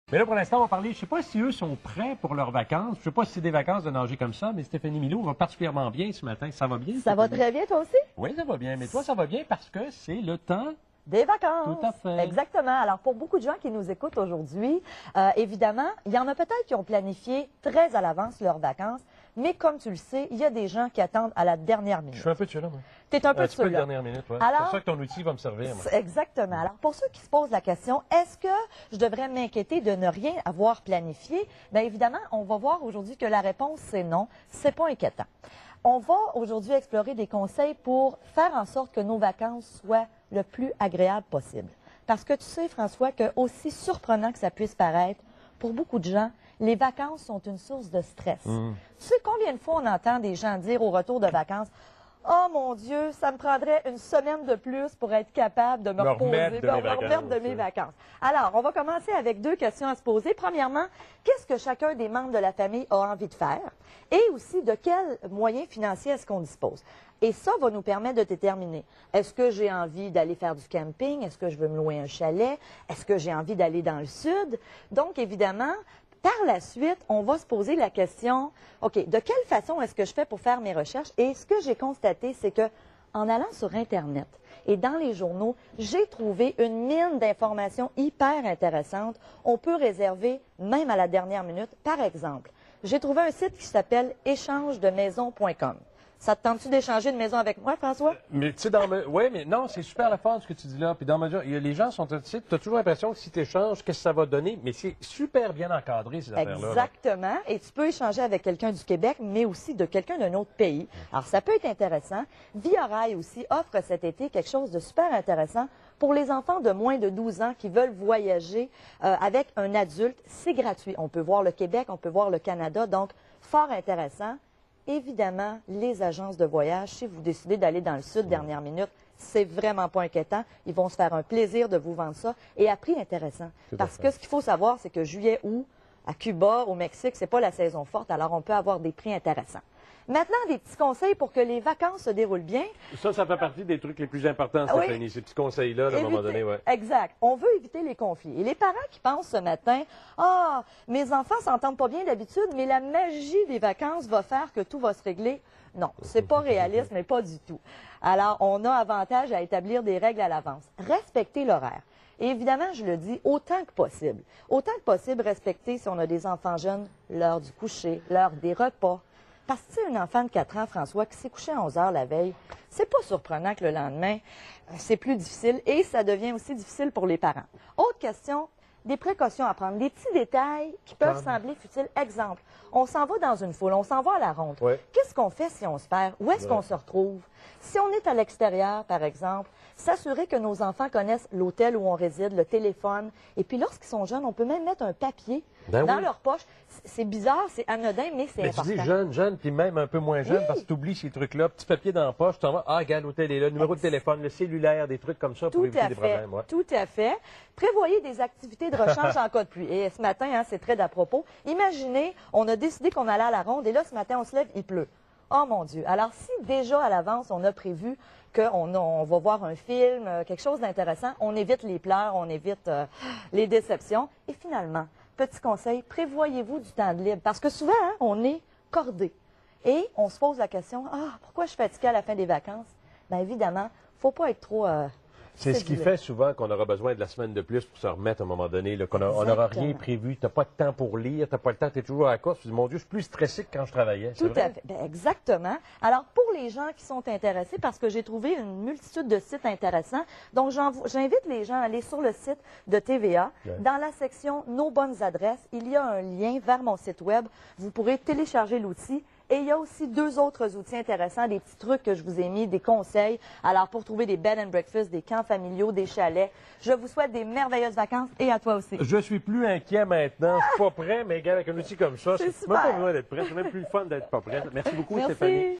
Mais là, pour l'instant, on va parler, je ne sais pas si eux sont prêts pour leurs vacances. Je ne sais pas si c'est des vacances de nager comme ça, mais Stéphanie Milot va particulièrement bien ce matin. Ça va bien? Ça va très bien, toi aussi? Oui, ça va bien. Mais toi, ça va bien parce que c'est le temps des vacances. Tout à fait. Exactement. Alors, pour beaucoup de gens qui nous écoutent aujourd'hui, évidemment, il y en a peut-être qui ont planifié très à l'avance leurs vacances, mais comme tu le sais, il y a des gens qui attendent à la dernière minute. Je suis un peu de ceux-là, moi. Tu es un peu de peu de ceux-là. dernière minute, ouais. Alors, c'est pour ça que ton outil va me servir, moi. Exactement. Alors, pour ceux qui se posent la question, est-ce que je devrais m'inquiéter de ne rien avoir planifié? Bien, évidemment, on va voir aujourd'hui que la réponse, c'est non. C'est pas inquiétant. On va aujourd'hui explorer des conseils pour faire en sorte que nos vacances soient le plus agréables possible. Parce que tu sais, François, que aussi surprenant que ça puisse paraître, pour beaucoup de gens, les vacances sont une source de stress. Tu sais combien de fois on entend des gens dire au retour de vacances, « Oh mon Dieu, ça me prendrait une semaine de plus pour être capable de me reposer, de me remettre de mes vacances. » Alors, on va commencer avec deux questions à se poser. Premièrement, qu'est-ce que chacun des membres de la famille a envie de faire? Et aussi, de quels moyens financiers est-ce qu'on dispose? Et ça va nous permettre de déterminer, est-ce que j'ai envie d'aller faire du camping? Est-ce que je veux me louer un chalet? Est-ce que j'ai envie d'aller dans le sud? Donc, évidemment, par la suite, on va se poser la question, OK, de quelle façon est-ce que je fais pour faire mes recherches? Et ce que j'ai constaté, c'est que en allant sur Internet et dans les journaux, j'ai trouvé une mine d'informations hyper intéressantes. On peut réserver même à la dernière minute. Par exemple, j'ai trouvé un site qui s'appelle échange-de-maison.com. Ça te tente-tu d'échanger de maison avec moi, François? Mais tu sais, oui, mais non, c'est super la force ce que tu dis là. Puis dans les gens sont, tu sais, tu as toujours l'impression que si tu échanges, qu'est-ce que ça va donner? Mais c'est super bien encadré, ces affaires-là. Exactement. Là. Et tu peux échanger avec quelqu'un du Québec, mais aussi de quelqu'un d'un autre pays. Alors, ça peut être intéressant. Via Rail aussi offre cet été quelque chose de super intéressant pour les enfants de moins de 12 ans qui veulent voyager avec un adulte. C'est gratuit. On peut voir le Québec, on peut voir le Canada. Donc, fort intéressant. Évidemment, les agences de voyage, si vous décidez d'aller dans le sud dernière minute, c'est vraiment pas inquiétant. Ils vont se faire un plaisir de vous vendre ça et à prix intéressant. Parce que ce qu'il faut savoir, c'est que juillet, août, à Cuba, au Mexique, c'est pas la saison forte, alors on peut avoir des prix intéressants. Maintenant, des petits conseils pour que les vacances se déroulent bien. Ça fait partie des trucs les plus importants, Stéphanie, ces petits conseils-là, à un moment donné. Ouais. Exact. On veut éviter les conflits. Et les parents qui pensent ce matin, « Ah, mes enfants s'entendent pas bien d'habitude, mais la magie des vacances va faire que tout va se régler. » Non, c'est pas réaliste, mais pas du tout. Alors, on a avantage à établir des règles à l'avance. Respecter l'horaire. Et évidemment, je le dis, autant que possible. Autant que possible, respecter, si on a des enfants jeunes, l'heure du coucher, l'heure des repas. Parce que, tu sais, un enfant de 4 ans, François, qui s'est couché à 11 heures la veille, c'est pas surprenant que le lendemain, c'est plus difficile et ça devient aussi difficile pour les parents. Autre question, des précautions à prendre. Des petits détails qui peuvent sembler futiles. Exemple, on s'en va dans une foule, on s'en va à la ronde. Ouais. Qu'est-ce qu'on fait si on se perd? Où est-ce qu'on se retrouve? Si on est à l'extérieur, par exemple, s'assurer que nos enfants connaissent l'hôtel où on réside, le téléphone. Et puis, lorsqu'ils sont jeunes, on peut même mettre un papier dans leur poche. C'est bizarre, c'est anodin, mais c'est important. Tu dis jeune, puis même un peu moins jeune, parce que tu oublies ces trucs-là. Petit papier dans la poche, tu t'en vas, ah, regarde, l'hôtel est là, numéro de téléphone, le cellulaire, des trucs comme ça pour éviter des problèmes. Ouais. Tout à fait. Prévoyez des activités de rechange en cas de pluie. Et ce matin, hein, c'est très d'à propos. Imaginez, on a décidé qu'on allait à la ronde, et là, ce matin, on se lève, il pleut. Oh mon Dieu! Alors, si déjà à l'avance, on a prévu qu'on va voir un film, quelque chose d'intéressant, on évite les pleurs, on évite les déceptions. Et finalement, petit conseil, prévoyez-vous du temps de libre. Parce que souvent, hein, on est cordé. Et on se pose la question, ah, pourquoi je suis fatiguée à la fin des vacances? Bien évidemment, il ne faut pas être trop... c'est ce qui fait souvent qu'on aura besoin de la semaine de plus pour se remettre à un moment donné, qu'on n'aura rien prévu, tu n'as pas de temps pour lire, tu n'as pas le temps, tu es toujours à la course. Tu dis, mon Dieu, je suis plus stressé que quand je travaillais. Tout à fait. Bien, exactement. Alors, pour les gens qui sont intéressés, parce que j'ai trouvé une multitude de sites intéressants, donc j'invite les gens à aller sur le site de TVA. Ouais. Dans la section « Nos bonnes adresses », il y a un lien vers mon site web. Vous pourrez télécharger l'outil. Et il y a aussi deux autres outils intéressants, des petits trucs que je vous ai mis, des conseils. Alors, pour trouver des bed and breakfast, des camps familiaux, des chalets, je vous souhaite des merveilleuses vacances et à toi aussi. Je suis plus inquiet maintenant. Je suis pas prêt, mais avec un outil comme ça, c'est même pas besoin d'être prêt. C'est même plus le fun d'être pas prêt. Merci beaucoup, Stéphanie.